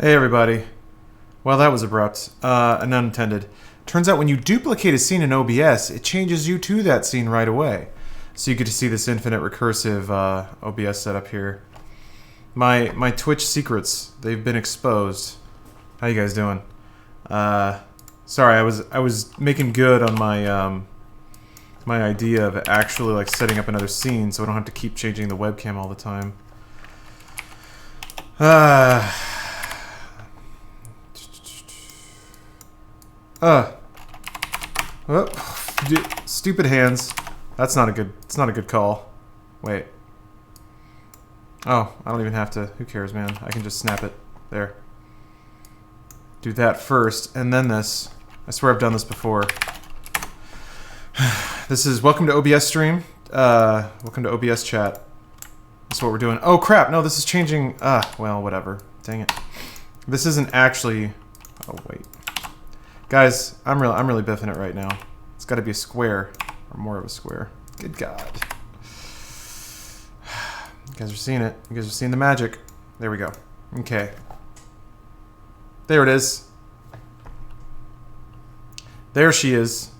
Hey everybody. Well, that was abrupt and unintended. Turns out when you duplicate a scene in OBS, it changes you to that scene right away. So you get to see this infinite recursive OBS setup here. My Twitch secrets, they've been exposed. How you guys doing? Sorry, I was making good on my my idea of actually like setting up another scene so I don't have to keep changing the webcam all the time. Stupid hands. That's not a good. It's not a good call. Wait. Oh, I don't even have to. Who cares, man? I can just snap it. There. Do that first, and then this. I swear I've done this before. This is welcome to OBS stream. Welcome to OBS chat. That's what we're doing. Oh crap! No, this is changing. Well, whatever. Dang it. This isn't actually. Oh wait. Guys, I'm really biffing it right now. It's got to be a square, or more of a square. Good God. You guys are seeing it. You guys are seeing the magic. There we go. Okay. There it is. There she is.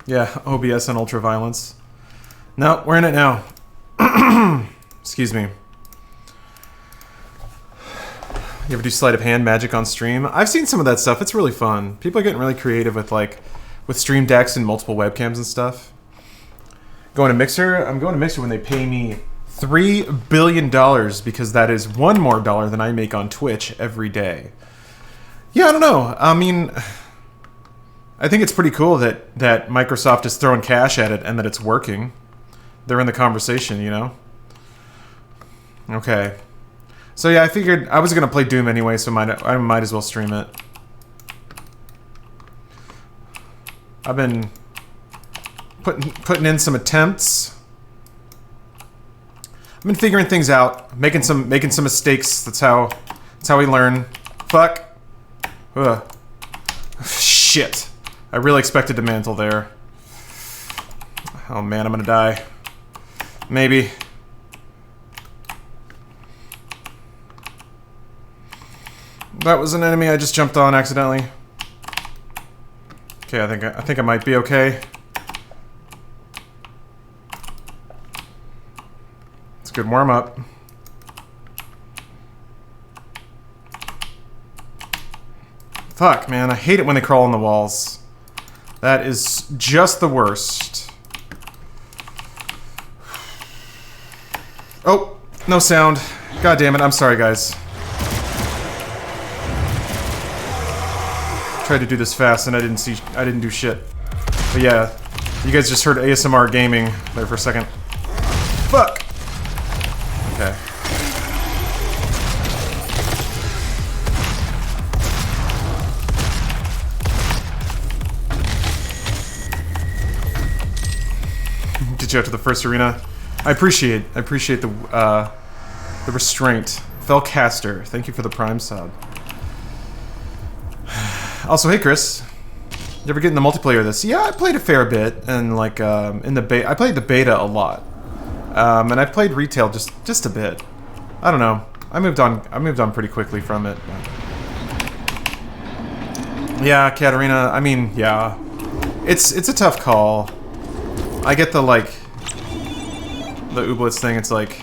Yeah, OBS and ultraviolence. No, we're in it now. Excuse me. You ever do sleight of hand magic on stream? I've seen some of that stuff. It's really fun. People are getting really creative with stream decks and multiple webcams and stuff. Going to Mixer? I'm going to Mixer when they pay me $3 billion because that is one more dollar than I make on Twitch every day. Yeah, I don't know. I mean, I think it's pretty cool that Microsoft is throwing cash at it and that it's working. They're in the conversation, you know? Okay. So yeah, I figured I was gonna play Doom anyway, so I might as well stream it. I've been putting in some attempts. I've been figuring things out, making some mistakes. That's how we learn. Fuck. Ugh. Shit. I really expected to mantle there. Oh man, I'm gonna die. Maybe. That was an enemy I just jumped on accidentally. Okay, I think I might be okay. It's a good warm up. Fuck, man, I hate it when they crawl on the walls. That is just the worst. Oh, no sound. God damn it, I'm sorry, guys. Tried to do this fast and I didn't do shit. But yeah, you guys just heard ASMR gaming there for a second. Fuck! Okay. Get you out to the first arena. I appreciate the restraint. Felcaster, thank you for the Prime sub. Also, hey Chris, you ever get in the multiplayer of this? Yeah, I played a fair bit, and like in the beta, I played the beta a lot, and I played retail just a bit. I don't know. I moved on pretty quickly from it. Yeah, Katarina. I mean, yeah, it's a tough call. I get the Ooblets thing. It's like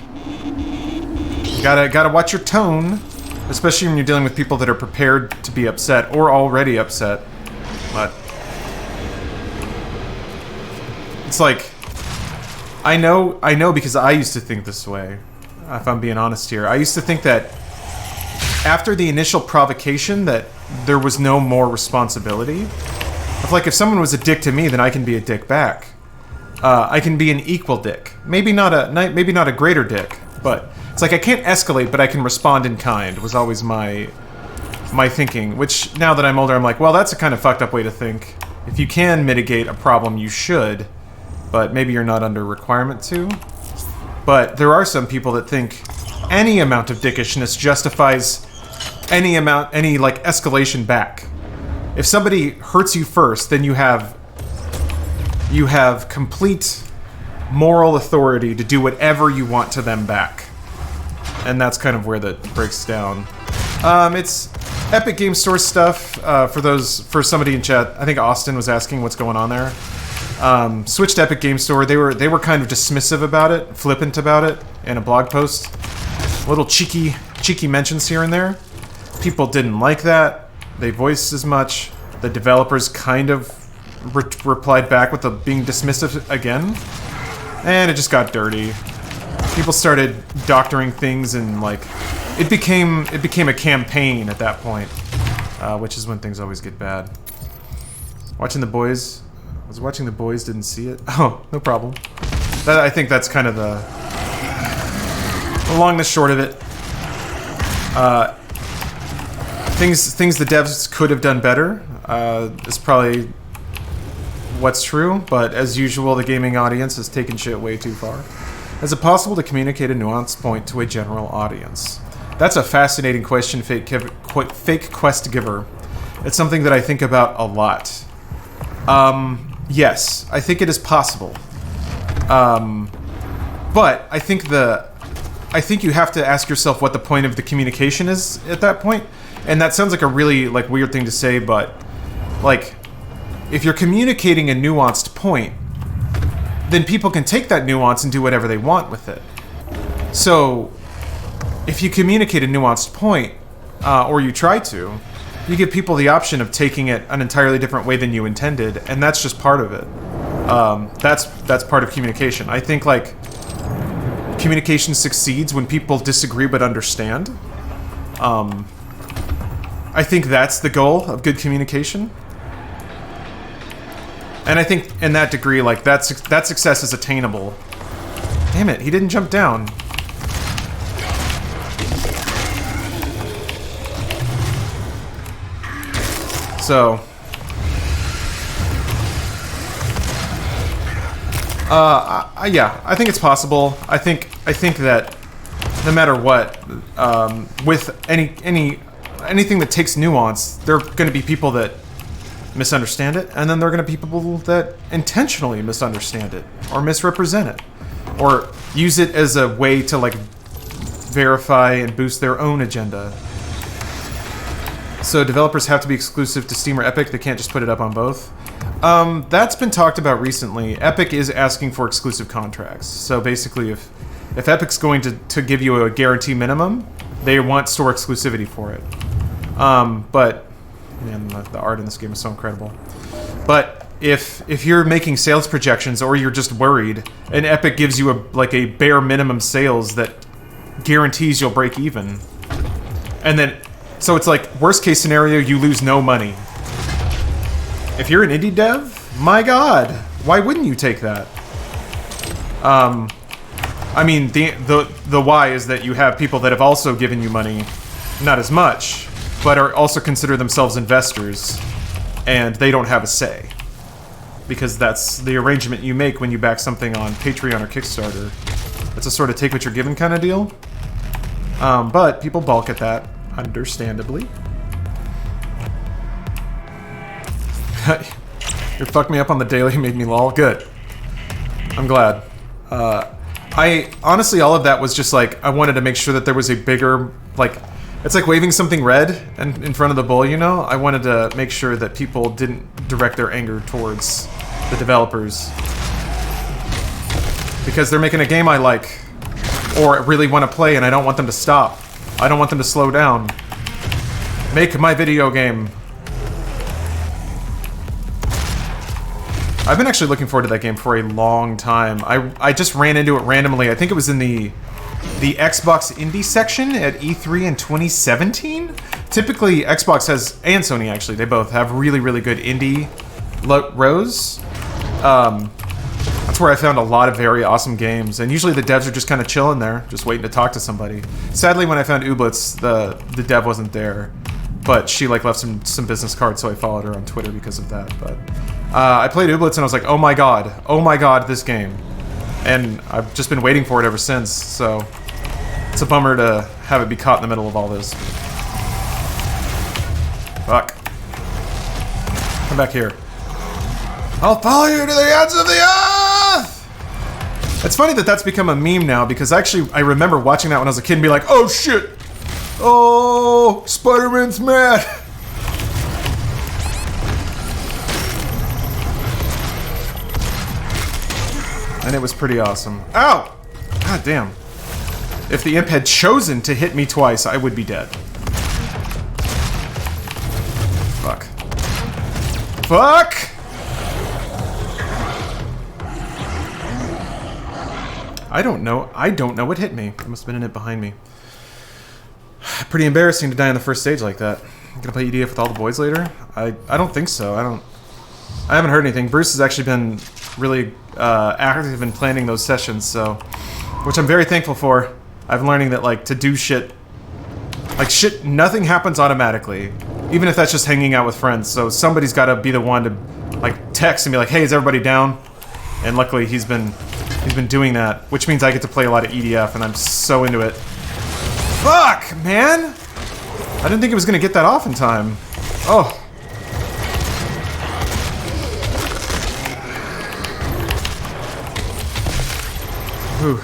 you gotta watch your tone. Especially when you're dealing with people that are prepared to be upset or already upset. But it's like I know because I used to think this way. If I'm being honest here, I used to think that after the initial provocation that there was no more responsibility. If someone was a dick to me, then I can be a dick back. I can be an equal dick. Maybe not a greater dick, but it's like I can't escalate, but I can respond in kind, was always my thinking, which now that I'm older, I'm like, well, that's a kind of fucked up way to think. If you can mitigate a problem, you should, but maybe you're not under requirement to. But there are some people that think any amount of dickishness justifies any escalation back. If somebody hurts you first, then you have complete moral authority to do whatever you want to them back. and that's kind of where that breaks down. It's Epic Game Store stuff. For somebody in chat, I think Austin was asking what's going on there. Switched to Epic Game Store. They were kind of dismissive about it, flippant about it in a blog post. Little cheeky mentions here and there. People didn't like that. They voiced as much. The developers kind of replied back with the being dismissive again, and it just got dirty. People started doctoring things, and like it became a campaign at that point, which is when things always get bad. Watching The Boys. I was watching The Boys, didn't see it. Oh, no problem. I think that's kind of the long and short of it. Things the devs could have done better is probably what's true, but as usual, the gaming audience has taken shit way too far. Is it possible to communicate a nuanced point to a general audience? That's a fascinating question, Fake Quest Giver. It's something that I think about a lot. Yes, I think it is possible. But I think you have to ask yourself what the point of the communication is at that point. And that sounds like a really like weird thing to say, but like if you're communicating a nuanced point, then people can take that nuance and do whatever they want with it. So if you communicate a nuanced point, or you try to, you give people the option of taking it an entirely different way than you intended, and that's just part of it. That's part of communication. I think like communication succeeds when people disagree but understand. I think that's the goal of good communication. And I think in that degree, like that success is attainable. Damn it, he didn't jump down. So, yeah, I think it's possible. I think that no matter what, with anything that takes nuance, there are going to be people that misunderstand it, and then there are going to be people that intentionally misunderstand it or misrepresent it, or use it as a way to like verify and boost their own agenda. So developers have to be exclusive to Steam or Epic. They can't just put it up on both. That's been talked about recently. Epic is asking for exclusive contracts. So basically, if Epic's going to give you a guarantee minimum, they want store exclusivity for it. But man, the art in this game is so incredible. But if you're making sales projections or you're just worried, and Epic gives you a bare minimum sales that guarantees you'll break even, and then so it's like worst case scenario, you lose no money. If you're an indie dev, my God, why wouldn't you take that? I mean, the why is that you have people that have also given you money, not as much, but are also consider themselves investors, and they don't have a say. Because that's the arrangement you make when you back something on Patreon or Kickstarter. It's a sort of take what you're given kind of deal. But people balk at that, understandably. You fucked me up on the daily, made me lol. Good. I'm glad. I honestly, all of that was just like, I wanted to make sure that there was a bigger, like, it's like waving something red in front of the bull, you know? I wanted to make sure that people didn't direct their anger towards the developers. Because they're making a game I like, or really want to play, and I don't want them to stop. I don't want them to slow down. Make my video game. I've been actually looking forward to that game for a long time. I just ran into it randomly. I think it was in the Xbox indie section at E3 in 2017. Typically, Xbox has, and Sony actually, they both have really, really good indie rows. That's where I found a lot of very awesome games, and usually the devs are just kind of chilling there, just waiting to talk to somebody. Sadly, when I found Ooblets, the dev wasn't there, but she like left some business cards, so I followed her on Twitter because of that. But I played Ooblets and I was like, oh my god, this game. And I've just been waiting for it ever since, so it's a bummer to have it be caught in the middle of all this. Fuck. Come back here. I'll follow you to the ends of the earth! It's funny that that's become a meme now because actually I remember watching that when I was a kid and be like, oh shit! Oh, Spider-Man's mad! And it was pretty awesome. Ow! God damn. If the imp had chosen to hit me twice, I would be dead. Fuck. Fuck! I don't know. I don't know what hit me. There must have been an imp behind me. Pretty embarrassing to die on the first stage like that. I'm gonna play EDF with all the boys later? I don't think so. I haven't heard anything. Bruce has actually been really active in planning those sessions, so... Which I'm very thankful for. I've been learning that, like, to do shit... Like, shit, nothing happens automatically. Even if that's just hanging out with friends. So somebody's gotta be the one to, like, text and be like, hey, is everybody down? And luckily he's been doing that, which means I get to play a lot of EDF, and I'm so into it. Fuck, man! I didn't think it was gonna get that off in time. Oh. Ooh.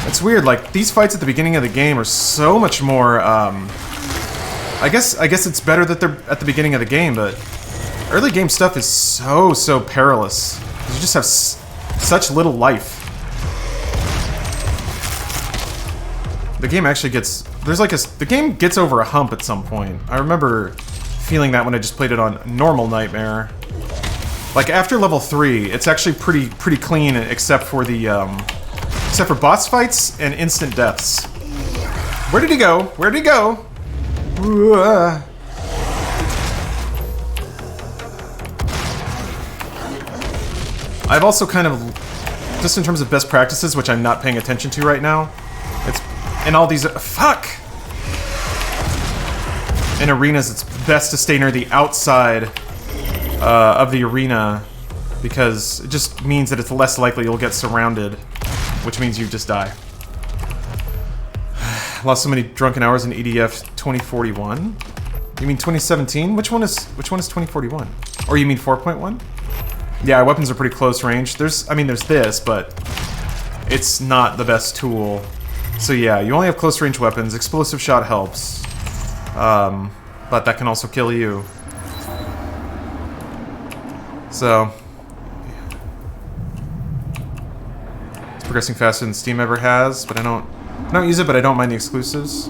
It's weird, like, these fights at the beginning of the game are so much more, I guess it's better that they're at the beginning of the game, but early game stuff is so perilous. You just have such little life. The game actually gets... the game gets over a hump at some point. I remember feeling that when I just played it on normal Nightmare. Like, after level 3, it's actually pretty clean, except for the, except for boss fights and instant deaths. Where did he go? Where did he go? I've also kind of, just in terms of best practices, which I'm not paying attention to right now, it's, in all these, fuck! In arenas, it's best to stay near the outside of the arena, because it just means that it's less likely you'll get surrounded, which means you just die. Lost so many drunken hours in EDF 2041. You mean 2017? Which one is 2041? Or you mean 4.1? Yeah, weapons are pretty close range. There's this, but it's not the best tool. So yeah, you only have close range weapons. Explosive shot helps, but that can also kill you. So it's progressing faster than Steam ever has, but I don't use it, but I don't mind the exclusives.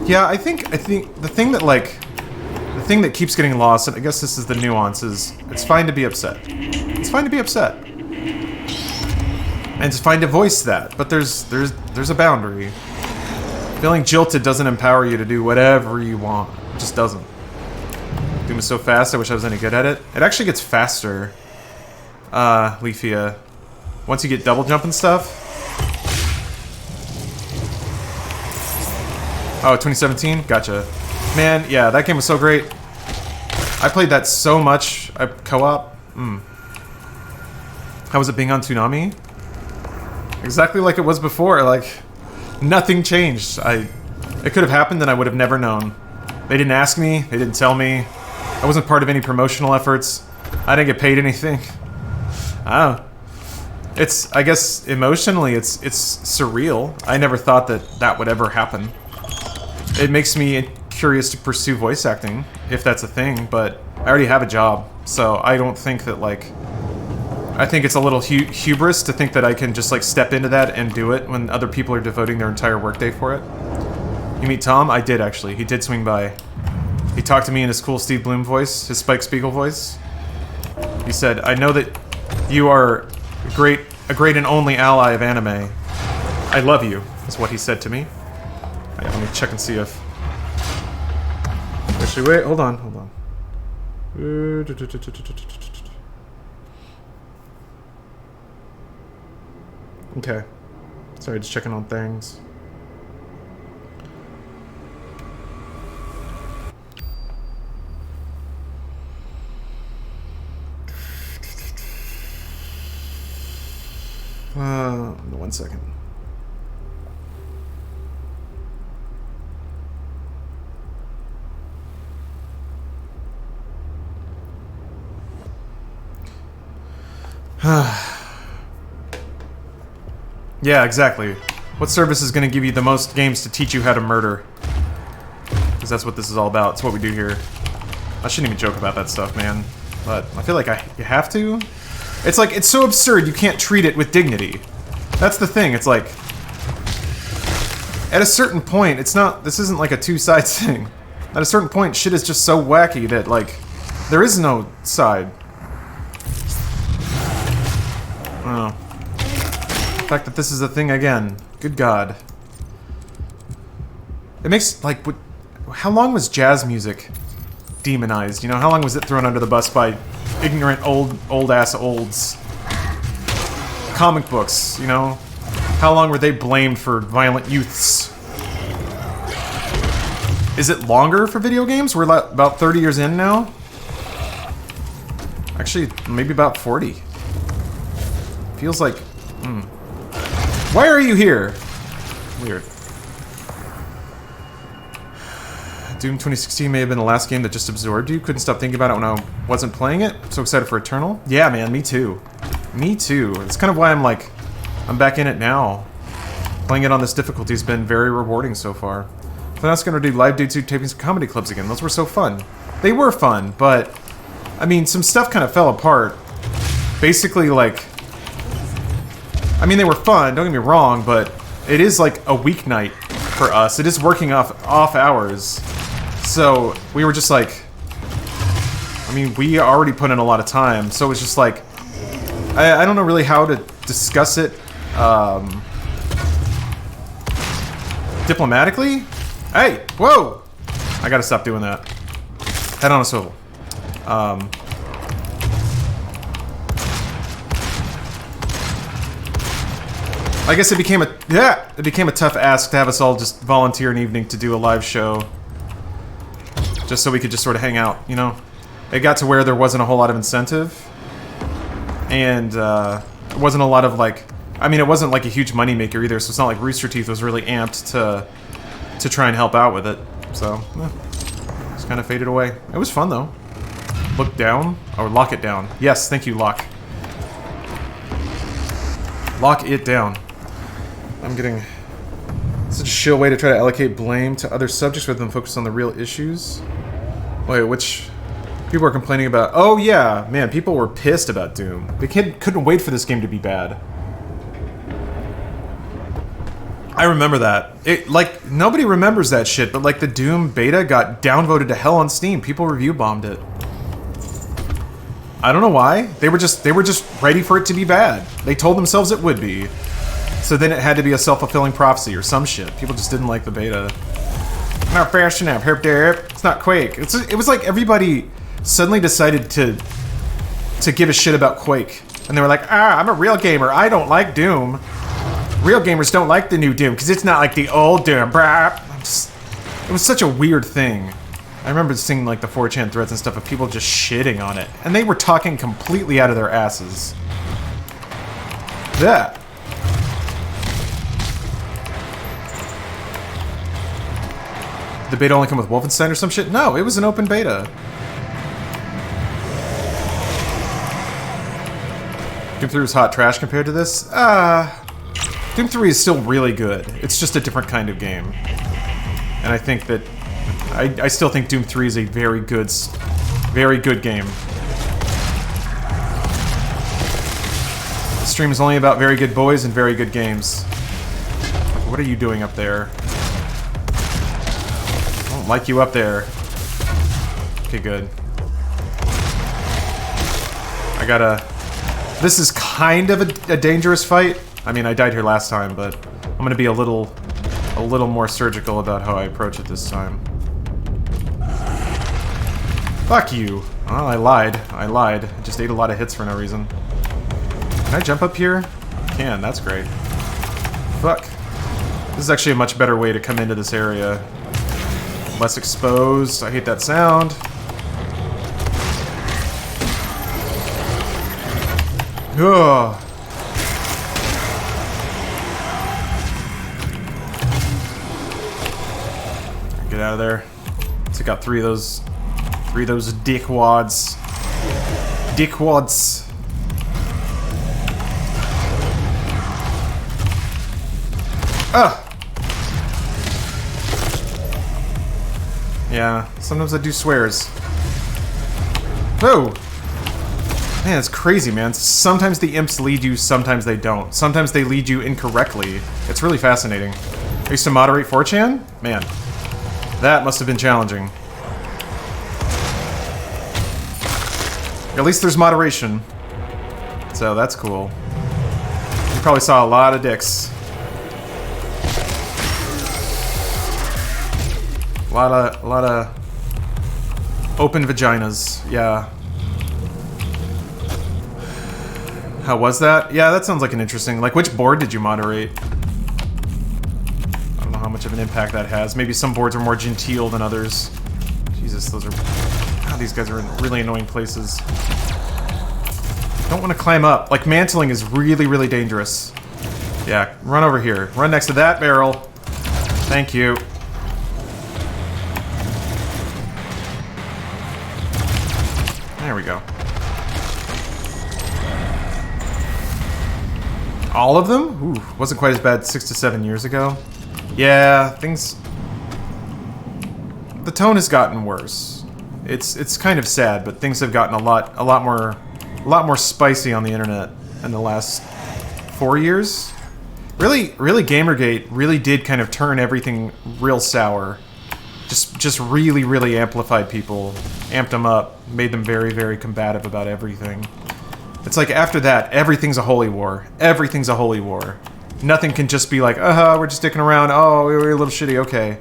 Yeah, I think the thing that keeps getting lost, and I guess this is the nuance, is it's fine to be upset. It's fine to be upset. And it's fine to voice that, but there's a boundary. Feeling jilted doesn't empower you to do whatever you want. It just doesn't. Doom is so fast, I wish I was any good at it. It actually gets faster, Leafia. Once you get double jump and stuff. Oh, 2017? Gotcha. Man, yeah, that game was so great. I played that so much. Co-op. How was it being on Toonami? Exactly like it was before. Like, nothing changed. It could have happened and I would have never known. They didn't ask me. They didn't tell me. I wasn't part of any promotional efforts. I didn't get paid anything. I don't know. I guess emotionally it's surreal. I never thought that would ever happen. It makes me curious to pursue voice acting, if that's a thing, but I already have a job, so I don't think that, like... I think it's a little hubris to think that I can just, like, step into that and do it when other people are devoting their entire workday for it. You meet Tom? I did, actually. He did swing by. He talked to me in his cool Steve Bloom voice, his Spike Spiegel voice. He said, I know that you are a great and only ally of anime. I love you, is what he said to me. Right, let me check and see if... Actually, wait, hold on. Okay. Sorry, just checking on things. One second. Yeah, exactly. What service is going to give you the most games to teach you how to murder? Because that's what this is all about. It's what we do here. I shouldn't even joke about that stuff, man. But I feel like you have to. It's like, it's so absurd you can't treat it with dignity. That's the thing. It's like, at a certain point, it's not, this isn't like a two-side thing. At a certain point, shit is just so wacky that, like, there is no side. Oh. The fact that this is a thing again. Good God. It makes, like, how long was jazz music demonized? You know, how long was it thrown under the bus by ignorant old-ass olds? Comic books, you know? How long were they blamed for violent youths? Is it longer for video games? We're about 30 years in now? Actually, maybe about 40. Feels like... Why are you here? Weird. Doom 2016 may have been the last game that just absorbed you. Couldn't stop thinking about it when I wasn't playing it. I'm so excited for Eternal. Yeah, man, me too. Me too. It's kind of why I'm back in it now. Playing it on this difficulty has been very rewarding so far. So that's gonna do live dudes who taping some comedy clubs again. Those were so fun. They were fun, but I mean, some stuff kind of fell apart. Basically, like, I mean, they were fun. Don't get me wrong, but it is like a weeknight for us. It is working off hours. So we were just like, I mean, we already put in a lot of time. So it was just like, I don't know really how to discuss it diplomatically. Hey, whoa! I gotta stop doing that. Head on a swivel. I guess it became a tough ask to have us all just volunteer an evening to do a live show. Just so we could just sort of hang out, you know? It got to where there wasn't a whole lot of incentive. And, it wasn't a lot of, like... I mean, it wasn't, like, a huge moneymaker either, so it's not like Rooster Teeth was really amped to try and help out with it. So, it's kind of faded away. It was fun, though. Look down? Or lock it down. Yes, thank you, lock. Lock it down. I'm getting... such a shill way to try to allocate blame to other subjects rather than focus on the real issues. Wait, which... people are complaining about... Oh, yeah. Man, people were pissed about Doom. They couldn't wait for this game to be bad. I remember that. Like, nobody remembers that shit, but, like, the Doom beta got downvoted to hell on Steam. People review bombed it. I don't know why. They were just ready for it to be bad. They told themselves it would be. So then it had to be a self-fulfilling prophecy or some shit. People just didn't like the beta. Not fast enough. It's not Quake. It was like everybody suddenly decided to give a shit about Quake. And they were like, I'm a real gamer. I don't like Doom. Real gamers don't like the new Doom because it's not like the old Doom. It was such a weird thing. I remember seeing like the 4chan threads and stuff of people just shitting on it. And they were talking completely out of their asses. Yeah. The beta only come with Wolfenstein or some shit? No, it was an open beta. Doom 3 was hot trash compared to this? Doom 3 is still really good. It's just a different kind of game. And I think that... I still think Doom 3 is a very good game. The stream is only about very good boys and very good games. What are you doing up there? I don't like you up there. Okay, good. I gotta... This is kind of a dangerous fight. I mean, I died here last time, but I'm gonna be a little more surgical about how I approach it this time. Fuck you. Oh, I lied. I just ate a lot of hits for no reason. Can I jump up here? I can, that's great. Fuck. This is actually a much better way to come into this area. Less exposed. I hate that sound. Ugh. Get out of there. Took out three of those dickwads. Dickwads. Ugh! Yeah, sometimes I do swears. Whoa! Man, it's crazy, man. Sometimes the imps lead you, sometimes they don't. Sometimes they lead you incorrectly. It's really fascinating. I used to moderate 4chan? Man, that must have been challenging. At least there's moderation. So that's cool. You probably saw a lot of dicks. A lot of open vaginas. Yeah. How was that? Yeah, that sounds like an interesting... Like, which board did you moderate? I don't know how much of an impact that has. Maybe some boards are more genteel than others. Jesus, those are... God, these guys are in really annoying places. Don't want to climb up. Like, mantling is really, really dangerous. Yeah, run over here. Run next to that barrel. Thank you. There we go. All of them? Ooh, wasn't quite as bad 6 to 7 years ago. Yeah, things... The tone has gotten worse. It's kind of sad, but things have gotten a lot more spicy on the internet in the last 4 years. Really, Gamergate really did kind of turn everything real sour. Just really, really amplified people, amped them up, made them very, very combative about everything. It's like after that, everything's a holy war. Everything's a holy war. Nothing can just be like, we're just dicking around. Oh, we're a little shitty. Okay.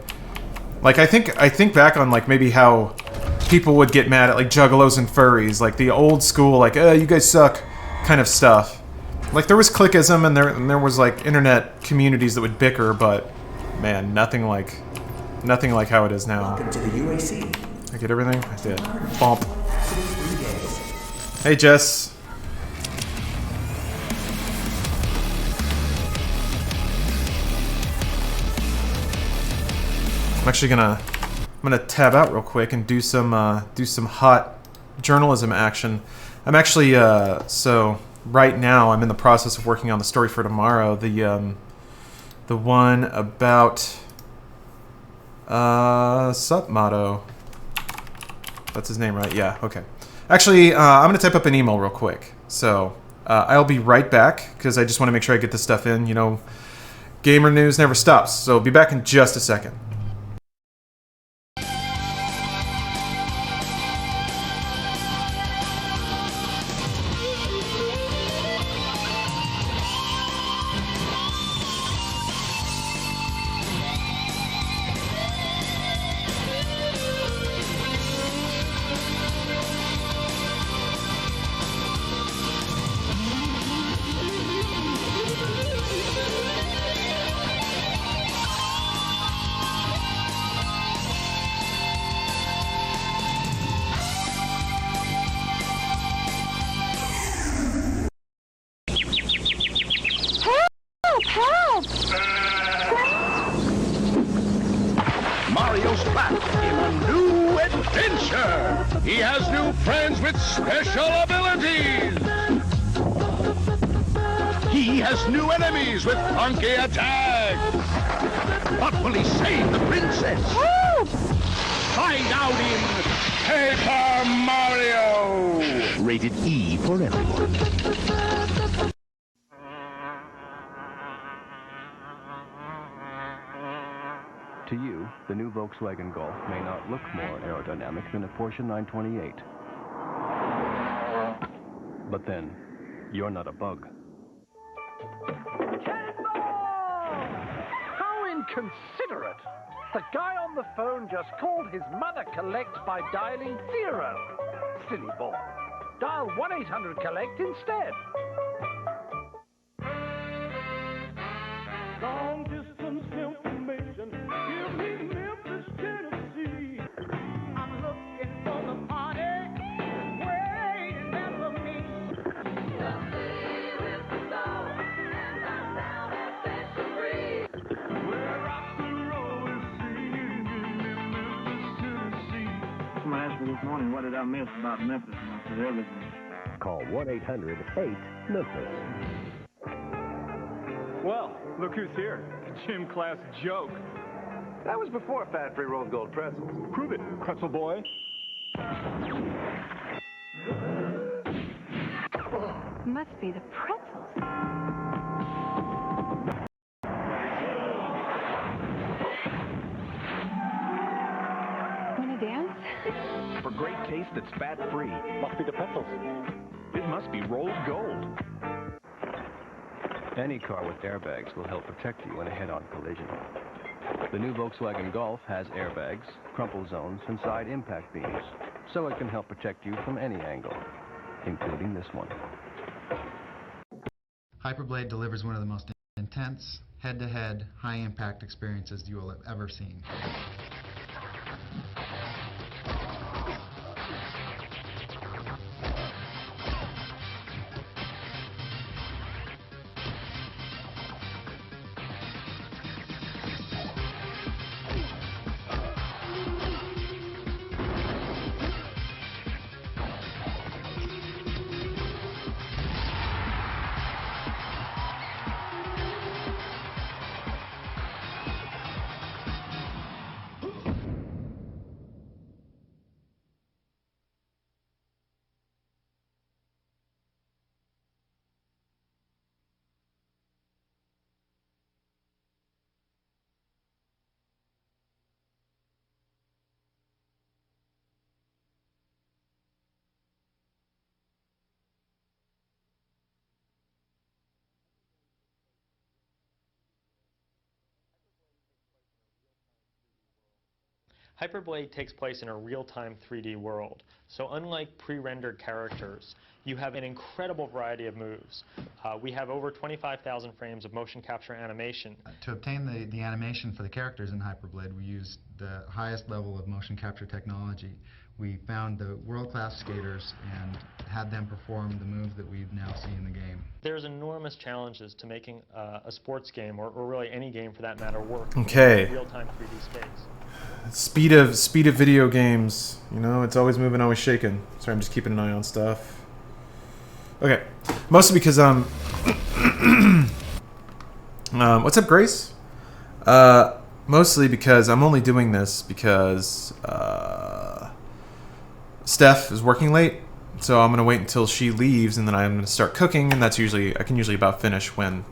Like I think back on like maybe how people would get mad at like juggalos and furries, like the old school, like, you guys suck, kind of stuff. Like there was clickism and there was like internet communities that would bicker, but man, nothing like how it is now. Welcome to the UAC. I get everything? I did. Bump. Hey, Jess. I'm actually gonna tab out real quick and do some hot journalism action. I'm actually so right now I'm in the process of working on the story for tomorrow. The one about Sup Motto. That's his name, right? Yeah. Okay. Actually, I'm gonna type up an email real quick. So I'll be right back because I just want to make sure I get this stuff in. You know, gamer news never stops. So I'll be back in just a second. Mario's back in a new adventure. He has new friends with special abilities. He has new enemies with funky attacks. But will he save the princess? Find out in Paper Mario. Rated E for everyone. To you, the new Volkswagen Golf may not look more aerodynamic than a Porsche 928. But then, you're not a bug. How inconsiderate! The guy on the phone just called his mother collect by dialing 0. Silly boy. Dial 1-800-COLLECT instead. Long distance information. Give me Memphis, Tennessee. I'm looking for the party. Waiting there for me. Where rock and roll is singing in Memphis, Tennessee. Someone asked me this morning, what did I miss about Memphis? And I said, everything. Call 1-800-8-MEMPHIS. Well, look who's here. gym class joke. That was before fat-free rolled gold pretzels. Prove it, pretzel boy. Must be the pretzels. Wanna dance? For great taste that's fat-free, Must be the pretzels. it must be rolled gold. Any car with airbags will help protect you in a head-on collision. The new Volkswagen Golf has airbags, crumple zones, and side impact beams, so it can help protect you from any angle, including this one. Hyperblade delivers one of the most intense, head-to-head, high-impact experiences you will have ever seen. Hyperblade takes place in a real-time 3D world. So unlike pre-rendered characters, you have an incredible variety of moves. We have over 25,000 frames of motion capture animation. To obtain the animation for the characters in Hyperblade, we used the highest level of motion capture technology. We found the world-class skaters and had them perform the moves that we now see in the game. There's enormous challenges to making a sports game, or really any game for that matter, work Okay. in real-time 3D space. Speed of video games. You know, it's always moving, always shaking. Sorry, I'm just keeping an eye on stuff. Okay, mostly because what's up, Grace? Mostly because I'm only doing this because Steph is working late, so I'm gonna wait until she leaves, and then I'm gonna start cooking, and that's I can usually about finish when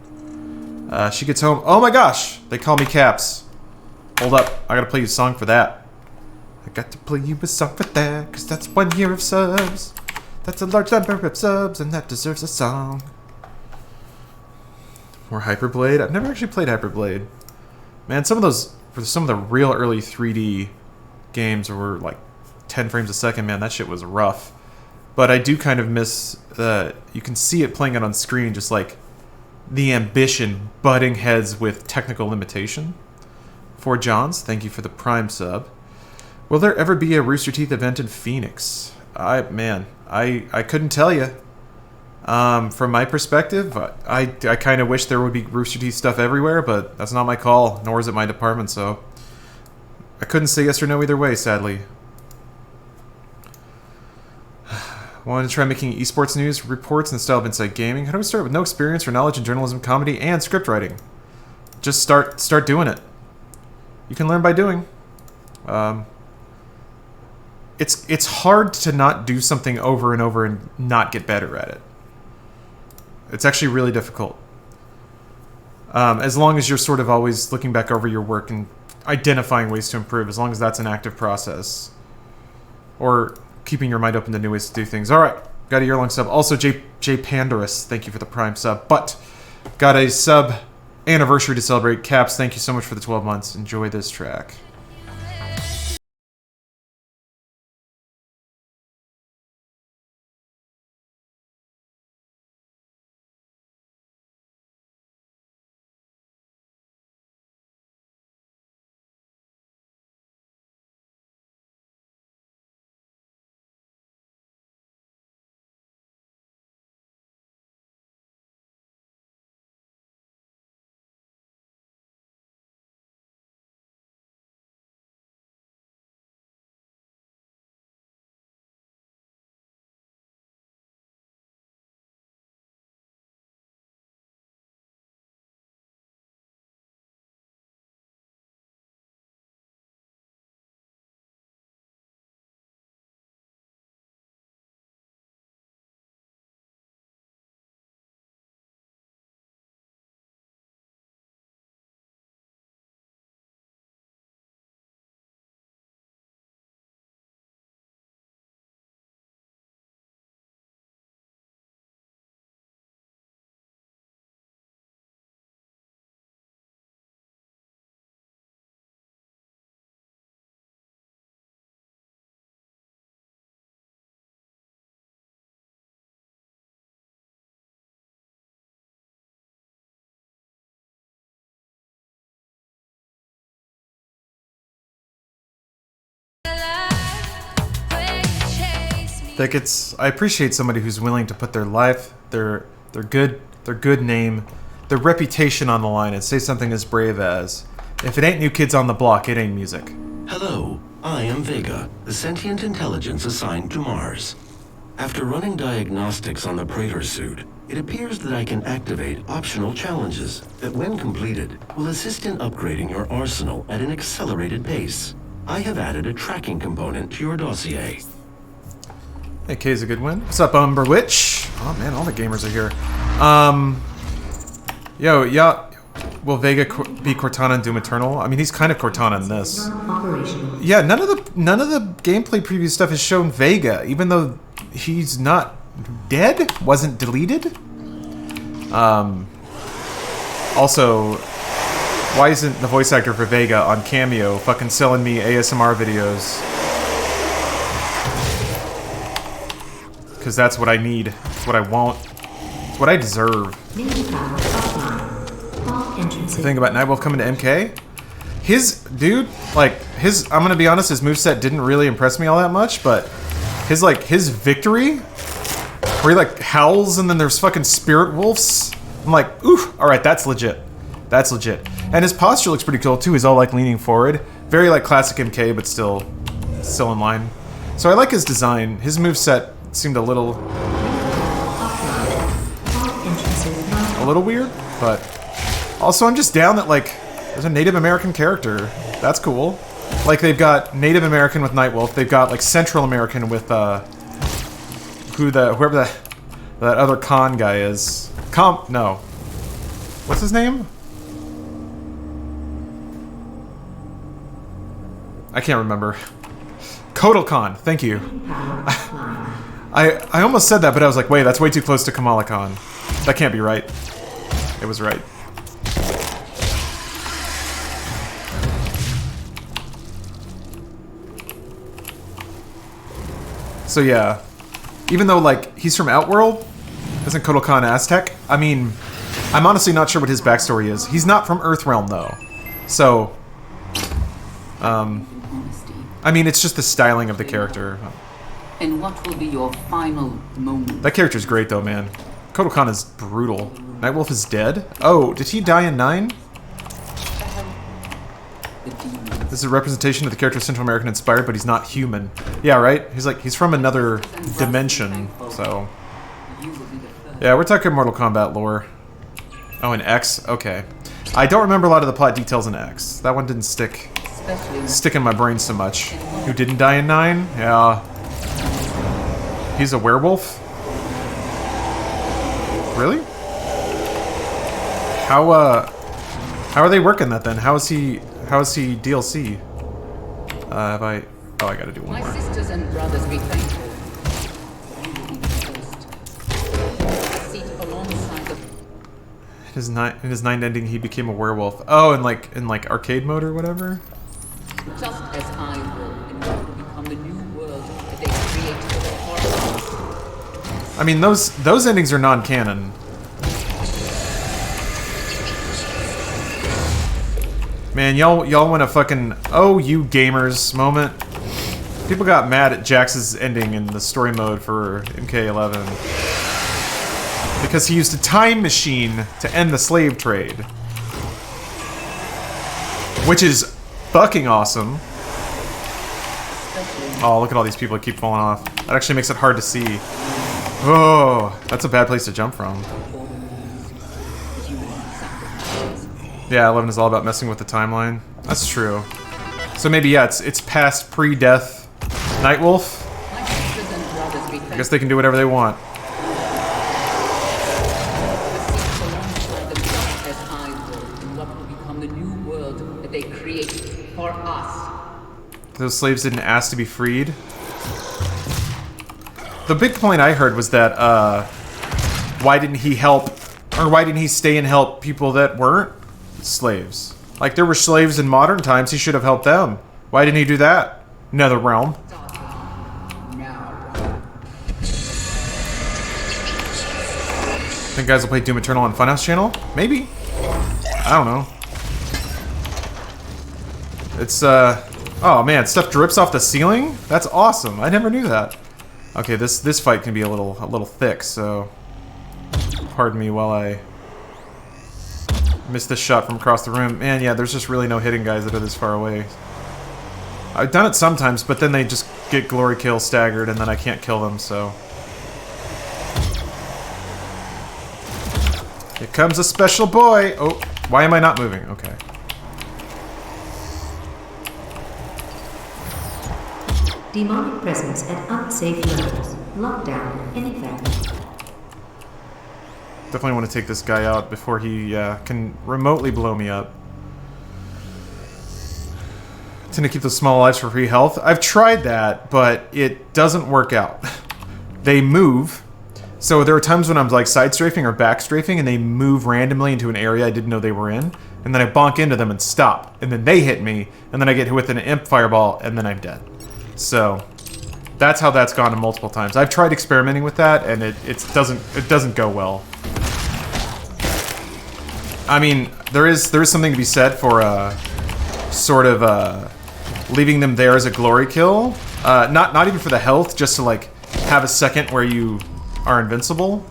she gets home. Oh my gosh, they call me Caps. Hold up, I gotta play you a song for that. I got to play you a song for that, cause that's 1 year of subs. That's a large number of subs, and that deserves a song. More Hyperblade? I've never actually played Hyperblade. Man, some of the real early 3D games were like 10 frames a second, man, that shit was rough. But I do kind of miss, you can see it playing it on screen, just like the ambition butting heads with technical limitation. For Johns, thank you for the Prime sub. Will there ever be a Rooster Teeth event in Phoenix? I couldn't tell you. From my perspective, I kind of wish there would be Rooster Teeth stuff everywhere, but that's not my call, nor is it my department, so I couldn't say yes or no either way, sadly. Wanted to try making esports news reports in the style of Inside Gaming. How do we start with no experience or knowledge in journalism, comedy, and script writing? Just start doing it. You can learn by doing. It's hard to not do something over and over and not get better at it. It's actually really difficult. As long as you're sort of always looking back over your work and identifying ways to improve, as long as that's an active process. Or keeping your mind open to new ways to do things. All right, got a year-long sub. Also, J Pandarus, thank you for the Prime sub. But got a sub anniversary to celebrate. Caps, thank you so much for the 12 months. Enjoy this track. Like I appreciate somebody who's willing to put their life, their good name, their reputation on the line and say something as brave as, if it ain't New Kids on the Block, it ain't music. Hello, I am Vega, the sentient intelligence assigned to Mars. After running diagnostics on the Praetor suit, it appears that I can activate optional challenges that, when completed, will assist in upgrading your arsenal at an accelerated pace. I have added a tracking component to your dossier. Hey, Kay's a good win. What's up, Umber Witch? Oh man, all the gamers are here. Yo, yeah. Will Vega be Cortana in Doom Eternal? I mean, he's kind of Cortana in this. Yeah, none of the gameplay preview stuff has shown Vega, even though he's not dead, wasn't deleted. Also, why isn't the voice actor for Vega on Cameo fucking selling me ASMR videos? Because that's what I need. It's what I want. It's what I deserve. The thing about Nightwolf coming to MK, I'm gonna be honest, his moveset didn't really impress me all that much, but his victory, where he like howls and then there's fucking spirit wolves, I'm like, ooh, alright, that's legit. That's legit. And his posture looks pretty cool too, he's all like leaning forward. Very like classic MK, but still in line. So I like his design. His moveset seemed a little weird, but also I'm just down that like there's a Native American character. That's cool. Like they've got Native American with Nightwolf. They've got like Central American with whoever that other Khan guy is. No. What's his name? I can't remember. Kotal Khan. Thank you. I almost said that, but I was like, wait, that's way too close to Kamala Khan. That can't be right. It was right. So yeah, even though like he's from Outworld, isn't Kotal Khan Aztec? I mean, I'm honestly not sure what his backstory is. He's not from Earthrealm though, so I mean, it's just the styling of the character. And what will be your final moment? That character's great though, man. Kotal Khan is brutal. Nightwolf is dead? Oh, did he die in 9? This is a representation of the character Central American inspired, but he's not human. Yeah, right? He's from another dimension, so... Yeah, we're talking Mortal Kombat lore. Oh, in X? Okay. I don't remember a lot of the plot details in X. That one didn't stick in my brain so much. Who didn't die in 9? Yeah. He's a werewolf? Really? How are they working that then? How is he DLC? Oh, I gotta do one more. My sisters and brothers be thankful. Seat alongside the... In his 9 ending, he became a werewolf. Oh, in like arcade mode or whatever? Just as I will, and what will become the new world that they create for us. I mean, those endings are non-canon. Man, y'all want a fucking oh you gamers moment. People got mad at Jax's ending in the story mode for MK11 because he used a time machine to end the slave trade, which is fucking awesome. Oh, look at all these people that keep falling off. That actually makes it hard to see. Oh, that's a bad place to jump from. Yeah, 11 is all about messing with the timeline. That's true. So maybe, yeah, it's past pre-death Nightwolf. I guess they can do whatever they want. Those slaves didn't ask to be freed. The big point I heard was that, why didn't he help, or why didn't he stay and help people that weren't slaves? Like, there were slaves in modern times, he should have helped them. Why didn't he do that? Nether realm. Think guys will play Doom Eternal on Funhouse channel? Maybe. I don't know. It's, oh man, stuff drips off the ceiling? That's awesome. I never knew that. Okay, this fight can be a little thick, so pardon me while I miss this shot from across the room. Man, yeah, there's just really no hitting guys that are this far away. I've done it sometimes, but then they just get glory kill staggered, and then I can't kill them, so... Here comes a special boy! Oh, why am I not moving? Okay. Demonic presence at unsafe levels. Lockdown in effect. Definitely want to take this guy out before he can remotely blow me up. Tend to keep the small lives for free health. I've tried that, but it doesn't work out. They move. So there are times when I'm like side strafing or back strafing and they move randomly into an area I didn't know they were in. And then I bonk into them and stop. And then they hit me. And then I get hit with an imp fireball and then I'm dead. So that's how that's gone multiple times. I've tried experimenting with that and it doesn't go well. I mean, there is something to be said for sort of leaving them there as a glory kill. Not even for the health, just to like have a second where you are invincible.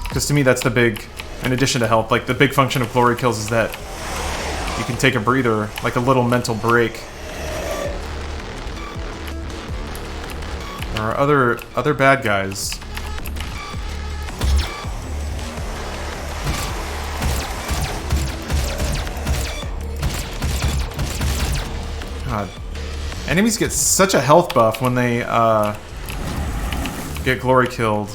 Because to me that's the big, in addition to health, like the big function of glory kills is that you can take a breather, like a little mental break. There are other bad guys. God. Enemies get such a health buff when they get glory killed.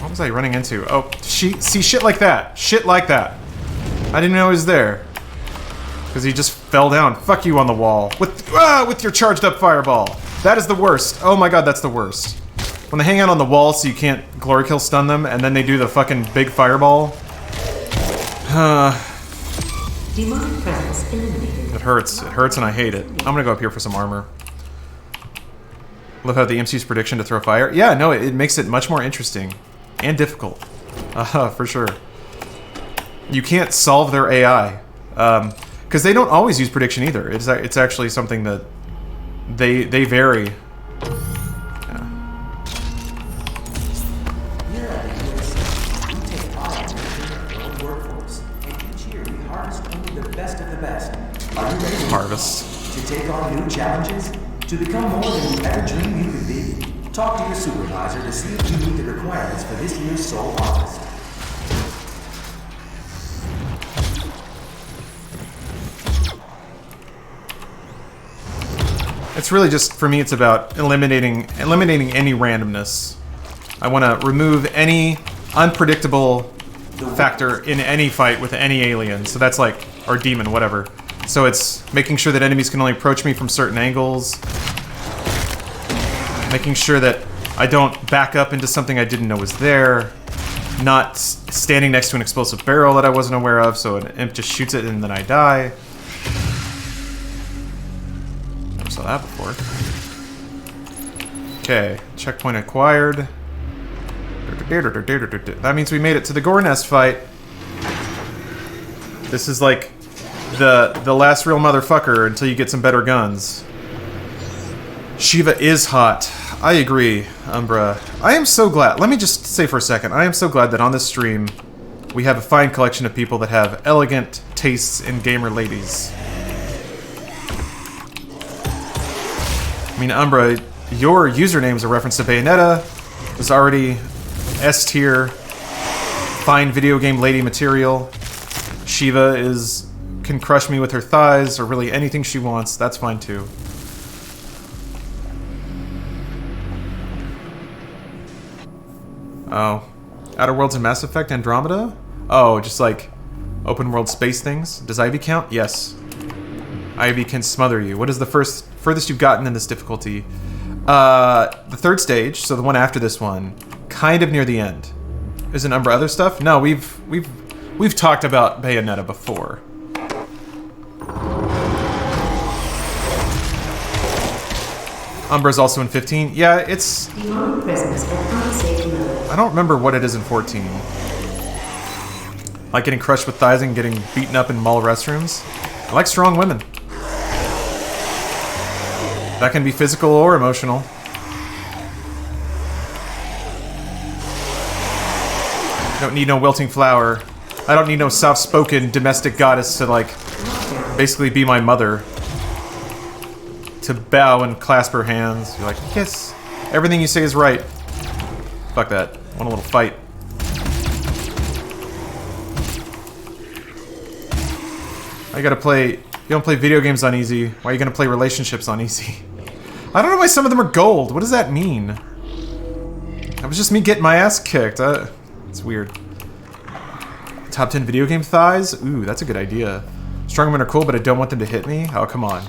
What was I running into? Oh, see, shit like that. Shit like that. I didn't know he was there. Because he just fell down. Fuck you on the wall. With your charged up fireball. That is the worst. Oh my god, that's the worst. When they hang out on the wall so you can't glory kill stun them, and then they do the fucking big fireball. Demonic presence eliminated. It hurts. It hurts and I hate it. I'm gonna go up here for some armor. Love how the MC's prediction to throw fire. Yeah, no, it makes it much more interesting. And difficult. For sure. You can't solve their AI. Because they don't always use prediction either. It's actually something that they vary. Harvest. To take on new challenges? To become more than you ever dreamed you could be? Talk to your supervisor to see if you meet the requirements for this year's Soul Harvest. It's really just, for me, it's about eliminating any randomness. I want to remove any unpredictable factor in any fight with any alien. So that's like, or demon, whatever. So it's making sure that enemies can only approach me from certain angles. Making sure that I don't back up into something I didn't know was there. Not standing next to an explosive barrel that I wasn't aware of, so an imp just shoots it and then I die. Never saw that before. Okay, checkpoint acquired. That means we made it to the Gore Nest fight. This is like the last real motherfucker until you get some better guns. Shiva is hot. I agree, Umbra. I am so glad. Let me just say for a second, I am so glad that on this stream we have a fine collection of people that have elegant tastes in gamer ladies. I mean, Umbra, your username is a reference to Bayonetta. It's already S tier, fine video game lady material. Shiva can crush me with her thighs, or really anything she wants. That's fine too. Oh. Outer Worlds and Mass Effect Andromeda? Oh, just like open world space things? Does Ivy count? Yes. Ivy can smother you. What is the furthest you've gotten in this difficulty? The third stage, so the one after this one, kind of near the end. Isn't Umbra other stuff? No, we've talked about Bayonetta before. Umbra's also in 15. Yeah, it's... I don't remember what it is in 14. like getting crushed with thighs and getting beaten up in mall restrooms. I like strong women. That can be physical or emotional. Don't need no wilting flower. I don't need no soft-spoken domestic goddess to, like, basically be my mother. To bow and clasp her hands. You're like, yes, everything you say is right. Fuck that. Want a little fight. I gotta play... You don't play video games on easy. Why are you gonna play relationships on easy? I don't know why some of them are gold. What does that mean? That was just me getting my ass kicked. It's weird. Top 10 video game thighs? Ooh, that's a good idea. Strong women are cool, but I don't want them to hit me? Oh, come on.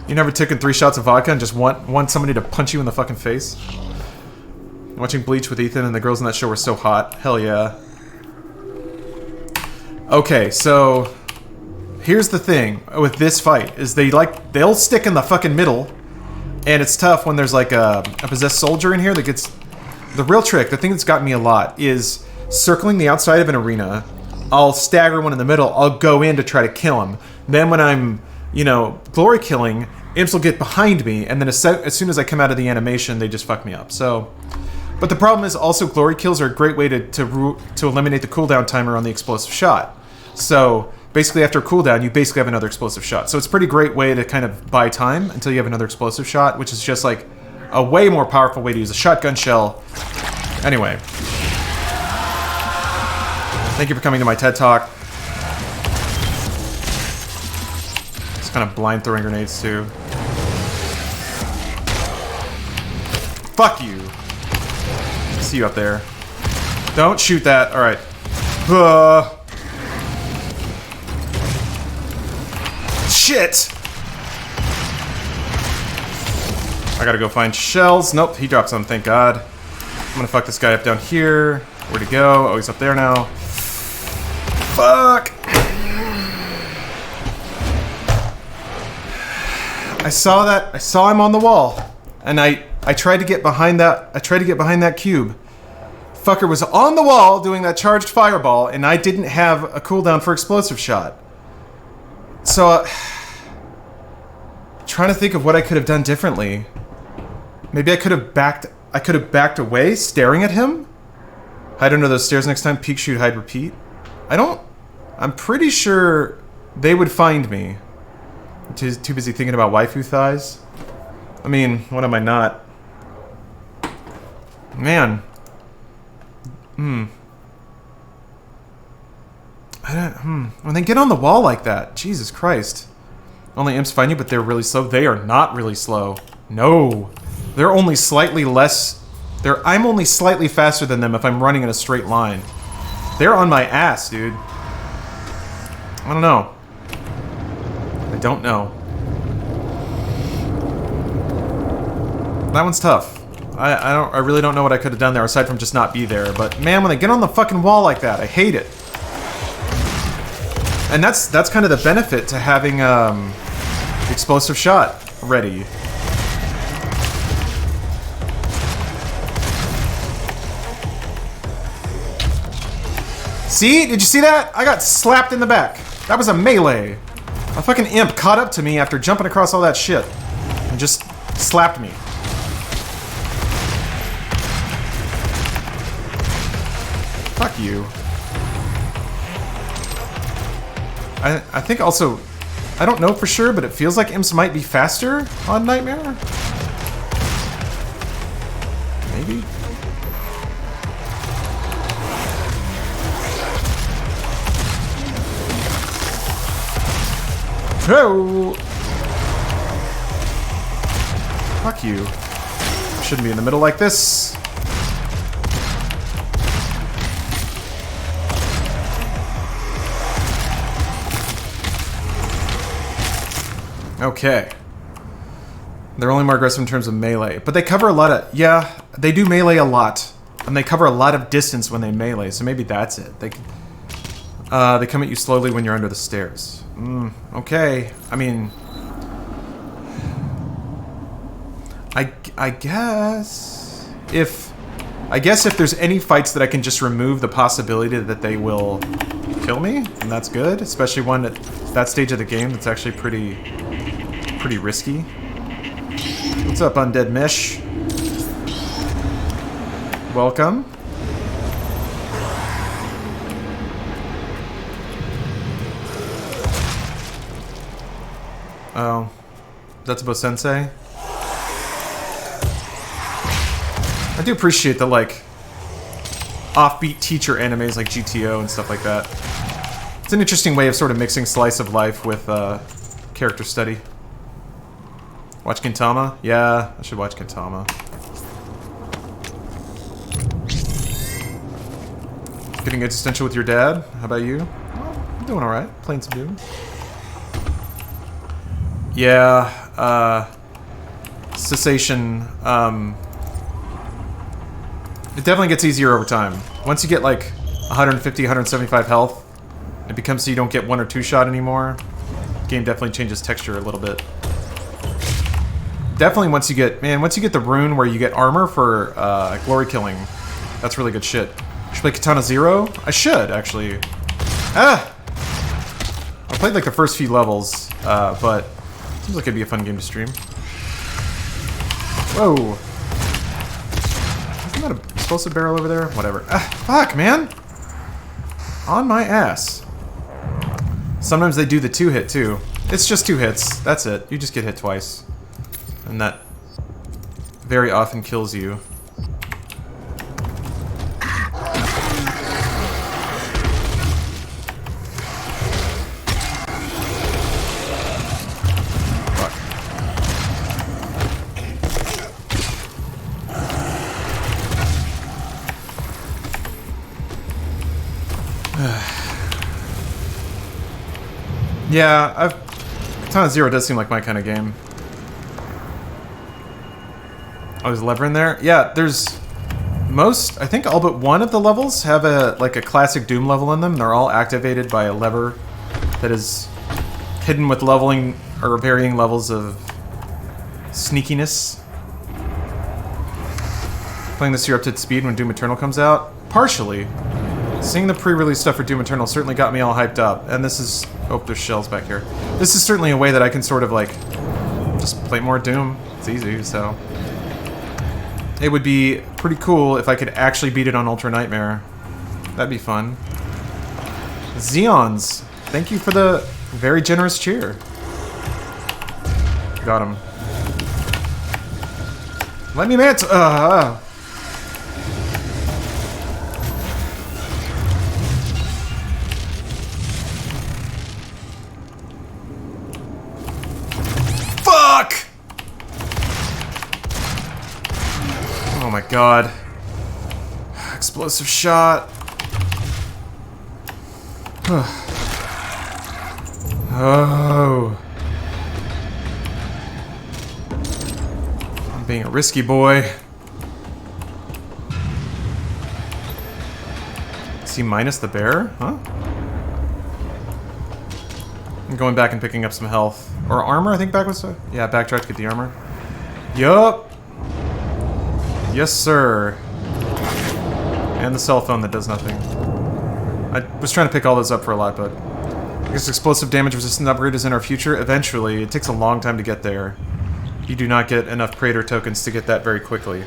You never taken 3 shots of vodka and just want somebody to punch you in the fucking face? Watching Bleach with Ethan and the girls in that show were so hot. Hell yeah. Okay, so... Here's the thing with this fight, is they'll stick in the fucking middle, and it's tough when there's like a possessed soldier in here that gets... The real trick, the thing that's gotten me a lot, is circling the outside of an arena. I'll stagger one in the middle, I'll go in to try to kill him. Then when I'm, you know, glory killing, imps will get behind me, and then as soon as I come out of the animation, they just fuck me up. So, but the problem is also glory kills are a great way to eliminate the cooldown timer on the explosive shot. So basically after a cooldown, you basically have another explosive shot. So it's a pretty great way to kind of buy time until you have another explosive shot, which is just like a way more powerful way to use a shotgun shell. Anyway. Thank you for coming to my TED Talk. Just kind of blind throwing grenades too. Fuck you. See you up there. Don't shoot that. Alright. Shit! I gotta go find shells. Nope, he dropped some, thank God. I'm gonna fuck this guy up down here. Where'd he go? Oh, he's up there now. Fuck! I saw that. I saw him on the wall. And I tried to get behind that. I tried to get behind that cube. Fucker was on the wall doing that charged fireball, and I didn't have a cooldown for explosive shot. So, trying to think of what I could have done differently. Maybe I could have backed away, staring at him? Hide under those stairs next time, peek, shoot, hide, repeat. I'm pretty sure they would find me. Too busy thinking about waifu thighs. I mean, what am I not? Man. When they get on the wall like that, Jesus Christ. Only imps find you, but they're really slow. They are not really slow. No. They're only slightly less... I'm only slightly faster than them if I'm running in a straight line. They're on my ass, dude. I don't know. I don't know. That one's tough. I really don't know what I could have done there aside from just not be there. But man, when they get on the fucking wall like that, I hate it. And that's kind of the benefit to having explosive shot ready. See? Did you see that? I got slapped in the back. That was a melee. A fucking imp caught up to me after jumping across all that shit. And just slapped me. Fuck you. I think also... I don't know for sure, but it feels like imps might be faster on Nightmare? Maybe? Oh! Fuck you. Shouldn't be in the middle like this. Okay. They're only more aggressive in terms of melee. But they cover a lot of... Yeah, they do melee a lot. And they cover a lot of distance when they melee, so maybe that's it. They come at you slowly when you're under the stairs. Okay. I mean... I guess... If I guess if there's any fights that I can just remove the possibility that they will kill me, and that's good. Especially one at that stage of the game that's actually pretty risky. What's up, Undead Mish? Welcome. Oh, that's about Sensei. I do appreciate the, like, offbeat teacher animes like GTO and stuff like that. It's an interesting way of sort of mixing slice of life with character study. Watch Gintama? Yeah, I should watch Gintama. Getting existential with your dad? How about you? I'm doing alright. Playing some Doom. Yeah, cessation, it definitely gets easier over time. Once you get like 150, 175 health, it becomes so you don't get 1 or 2 shot anymore. The game definitely changes texture a little bit. Definitely once you get the rune where you get armor for glory killing, that's really good shit. Should play Katana Zero? I should, actually. I played like the first few levels, but seems like it'd be a fun game to stream. Whoa. Isn't that a explosive barrel over there? Whatever. Fuck, man! On my ass. Sometimes they do the 2-hit, too. It's just 2 hits. That's it. You just get hit twice. And that very often kills you. Yeah, Katana Zero does seem like my kind of game. Oh, there's a lever in there? Yeah, there's I think all but one of the levels have a classic Doom level in them. They're all activated by a lever that is hidden with leveling or varying levels of sneakiness. Playing this year up to its speed when Doom Eternal comes out? Partially. Seeing the pre-release stuff for Doom Eternal certainly got me all hyped up, and this is... Oh, there's shells back here. This is certainly a way that I can sort of, like, just play more Doom. It's easy, so... It would be pretty cool if I could actually beat it on Ultra Nightmare. That'd be fun. Xeons, thank you for the very generous cheer. Got him. Let me man. Fuck! Oh my god. Explosive shot. Oh. I'm being a risky boy. C minus the bear? Huh? I'm going back and picking up some health. Or armor, I think back was... Yeah, backtrack to get the armor. Yup! Yes, sir. And the cell phone that does nothing. I was trying to pick all those up for a lot, but... I guess explosive damage resistant upgrade is in our future. Eventually. It takes a long time to get there. You do not get enough Praetor tokens to get that very quickly.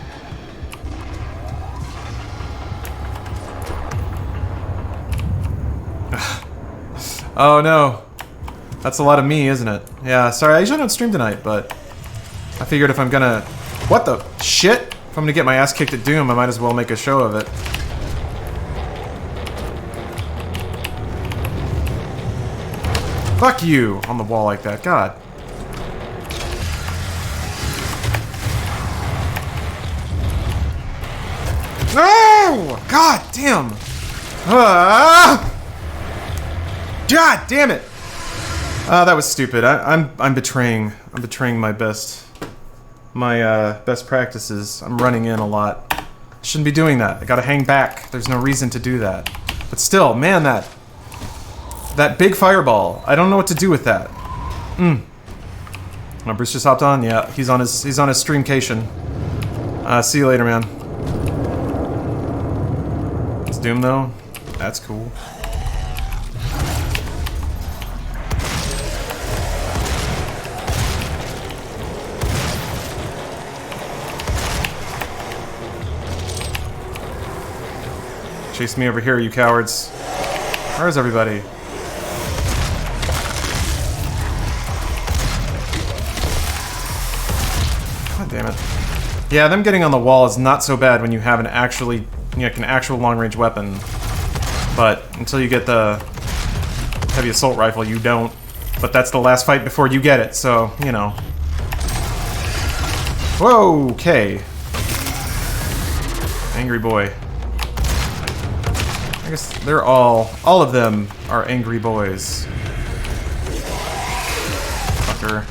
Oh no. That's a lot of me, isn't it? Yeah, sorry, I usually don't stream tonight, but... I figured if I'm gonna... What the shit? If I'm gonna get my ass kicked at Doom, I might as well make a show of it. Fuck you! On the wall like that, God. No! God damn! God damn it! That was stupid. I'm betraying my best practices. I'm running in a lot. Shouldn't be doing that. I gotta hang back. There's no reason to do that. But still, man, that big fireball. I don't know what to do with that. Oh, Bruce just hopped on. Yeah, he's on his streamcation. See you later, man. Doom though? That's cool. Chase me over here, you cowards. Where is everybody? God damn it. Yeah, them getting on the wall is not so bad when you have an actually, an actual long-range weapon. But until you get the heavy assault rifle, you don't. But that's the last fight before you get it, so, you know. Whoa, okay. Angry boy. I guess they're all of them are angry boys. Fucker.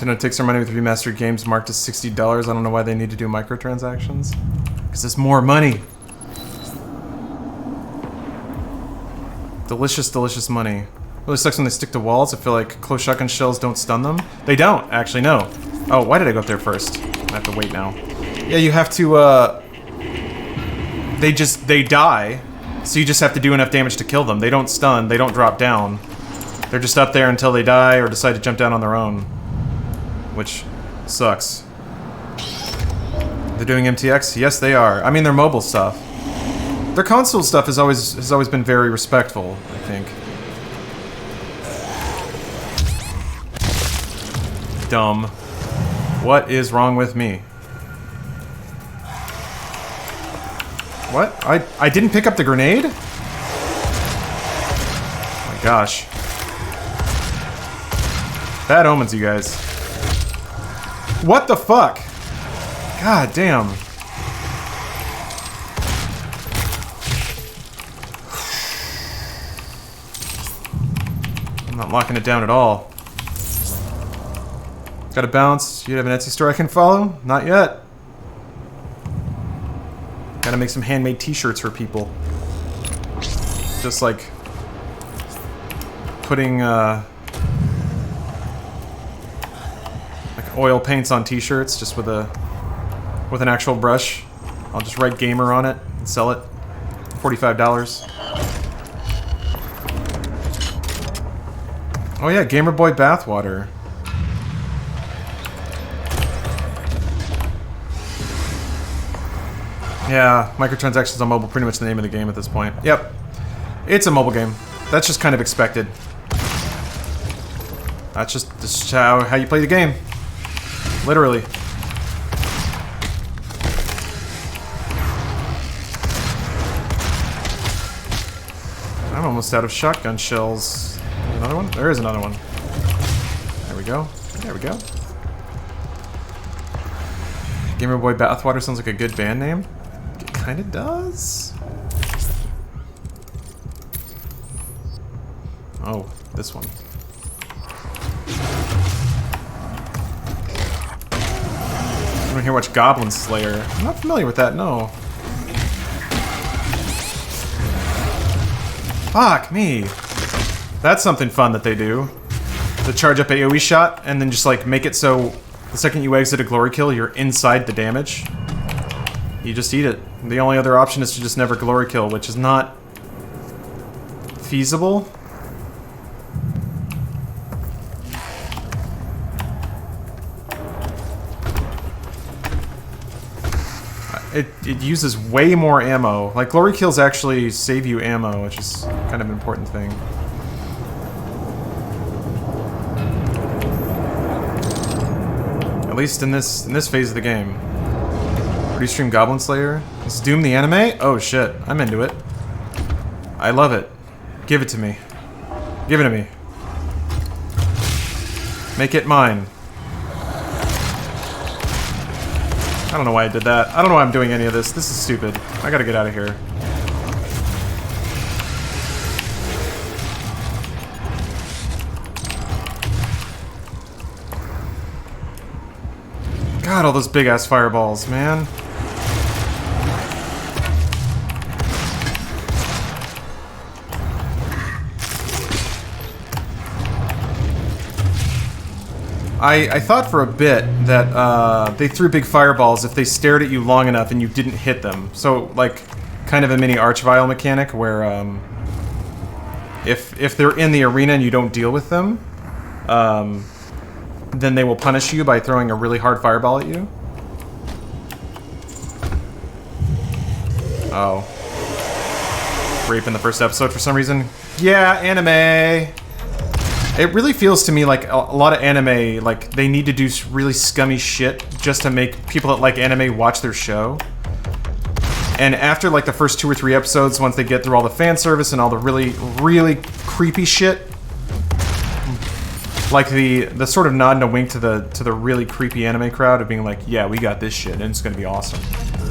Nintendo takes their money with remastered games marked as $60. I don't know why they need to do microtransactions. Because it's more money. Delicious, delicious money. Really sucks when they stick to walls. I feel like close shotgun shells don't stun them. They don't, actually, no. Oh, why did I go up there first? I have to wait now. Yeah, you have to, they die. So you just have to do enough damage to kill them. They don't stun, they don't drop down. They're just up there until they die or decide to jump down on their own. Which sucks. They're doing MTX? Yes, they are. I mean, their mobile stuff. Their console stuff has always been very respectful, I think. Dumb. What is wrong with me? What? I didn't pick up the grenade? Oh my gosh. Bad omens, you guys. What the fuck? God damn. I'm not locking it down at all. Gotta bounce. You have an Etsy store I can follow? Not yet. Gotta make some handmade t-shirts for people. Just like putting like oil paints on t-shirts just with an actual brush. I'll just write gamer on it and sell it. $45. Oh yeah, Gamer Boy bathwater. Yeah, microtransactions on mobile, pretty much the name of the game at this point. Yep. It's a mobile game. That's just kind of expected. That's just how you play the game. Literally. I'm almost out of shotgun shells. Another one? There is another one. There we go. There we go. Gamer Boy Bathwater sounds like a good band name. It kinda does. Oh, this one. Anyone here watch Goblin Slayer? I'm not familiar with that, no. Fuck me. That's something fun that they do. To charge up AoE shot and then just like make it so the second you exit a glory kill, you're inside the damage. You just eat it. The only other option is to just never glory kill, which is not feasible. It uses way more ammo. Like, glory kills actually save you ammo, which is kind of an important thing. At least in this phase of the game. Where do you stream Goblin Slayer? Is Doom the anime? Oh shit, I'm into it. I love it. Give it to me. Give it to me. Make it mine. I don't know why I did that. I don't know why I'm doing any of this. This is stupid. I gotta get out of here. God, all those big-ass fireballs, man. I thought for a bit that they threw big fireballs if they stared at you long enough and you didn't hit them. So, like, kind of a mini Archvile mechanic where if they're in the arena and you don't deal with them, then they will punish you by throwing a really hard fireball at you. Oh. Rape in the first episode for some reason. Yeah, anime. It really feels to me like a lot of anime, like, they need to do really scummy shit just to make people that like anime watch their show. And after, like, the first 2 or 3 episodes, once they get through all the fan service and all the really, really creepy shit, like the sort of nod and a wink to the really creepy anime crowd of being like, yeah, we got this shit and it's gonna be awesome.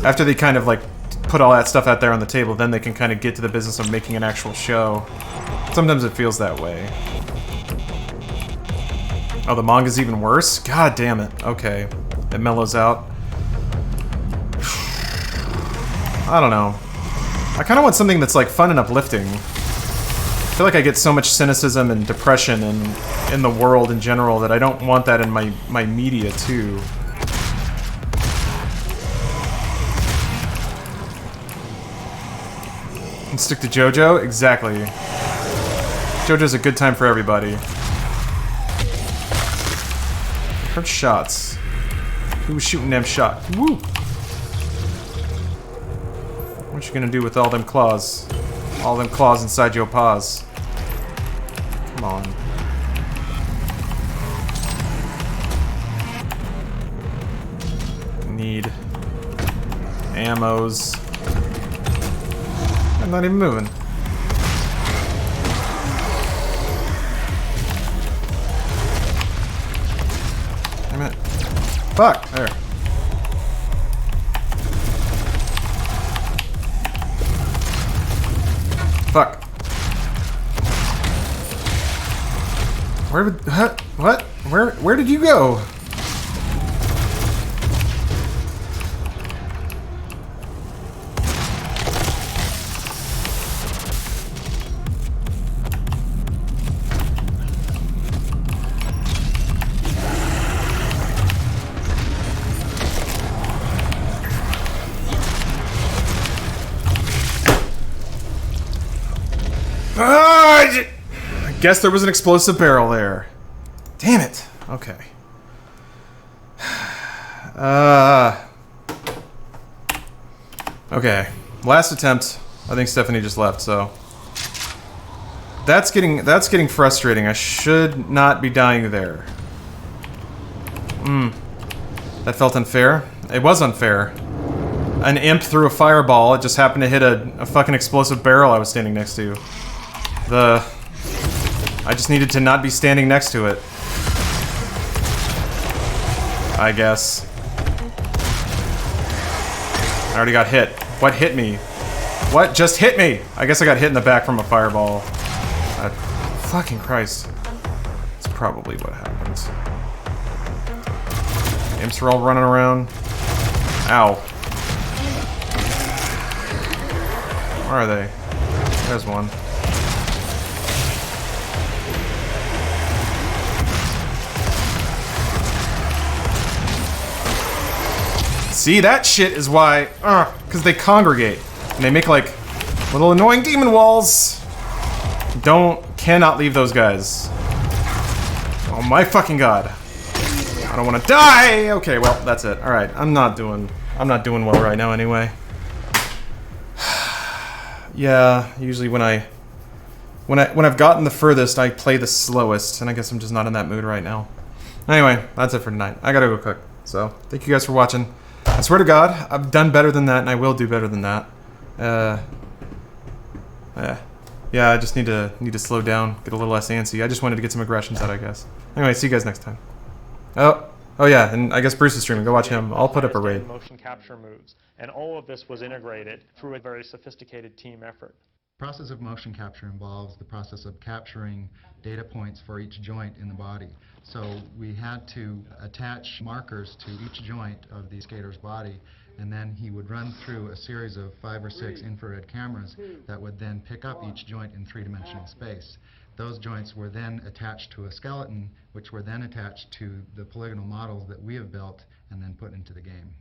After they kind of, like, put all that stuff out there on the table, then they can kind of get to the business of making an actual show. Sometimes it feels that way. Oh, the manga's even worse? God damn it. Okay. It mellows out. I don't know. I kind of want something that's, like, fun and uplifting. I feel like I get so much cynicism and depression in the world in general that I don't want that in my media, too. And stick to JoJo? Exactly. JoJo's a good time for everybody. Heard shots. Who was shooting them shots? Woo! What you gonna do with all them claws? All them claws inside your paws. Come on. Need ammos. I'm not even moving. Damn it. Fuck! There. Fuck. Where did... What? Where did you go? I guess there was an explosive barrel there. Damn it. Okay. Okay. Last attempt. I think Stephanie just left, so that's getting frustrating. I should not be dying there. That felt unfair. It was unfair. An imp threw a fireball. It just happened to hit a fucking explosive barrel I was standing next to. I just needed to not be standing next to it. I guess. I already got hit. What hit me? What just hit me? I guess I got hit in the back from a fireball. Fucking Christ. That's probably what happens. Imps are all running around. Ow. Where are they? There's one. See, that shit is why, because they congregate. And they make, like, little annoying demon walls. Cannot leave those guys. Oh my fucking god. I don't want to die! Okay, well, that's it. Alright, I'm not doing well right now anyway. Yeah, usually when I've gotten the furthest, I play the slowest, and I guess I'm just not in that mood right now. Anyway, that's it for tonight. I gotta go cook. So, thank you guys for watching. I swear to God, I've done better than that, and I will do better than that. Yeah, I just need to slow down, get a little less antsy. I just wanted to get some aggressions out, I guess. Anyway, see you guys next time. Oh yeah, and I guess Bruce is streaming. Go watch him. I'll put up a raid. Motion capture moves, and all of this was integrated through a very sophisticated team effort. The process of motion capture involves the process of capturing data points for each joint in the body. So we had to attach markers to each joint of the skater's body, and then he would run through a series of 5 or 6 infrared cameras that would then pick up each joint in 3-dimensional space. Those joints were then attached to a skeleton, which were then attached to the polygonal models that we have built and then put into the game.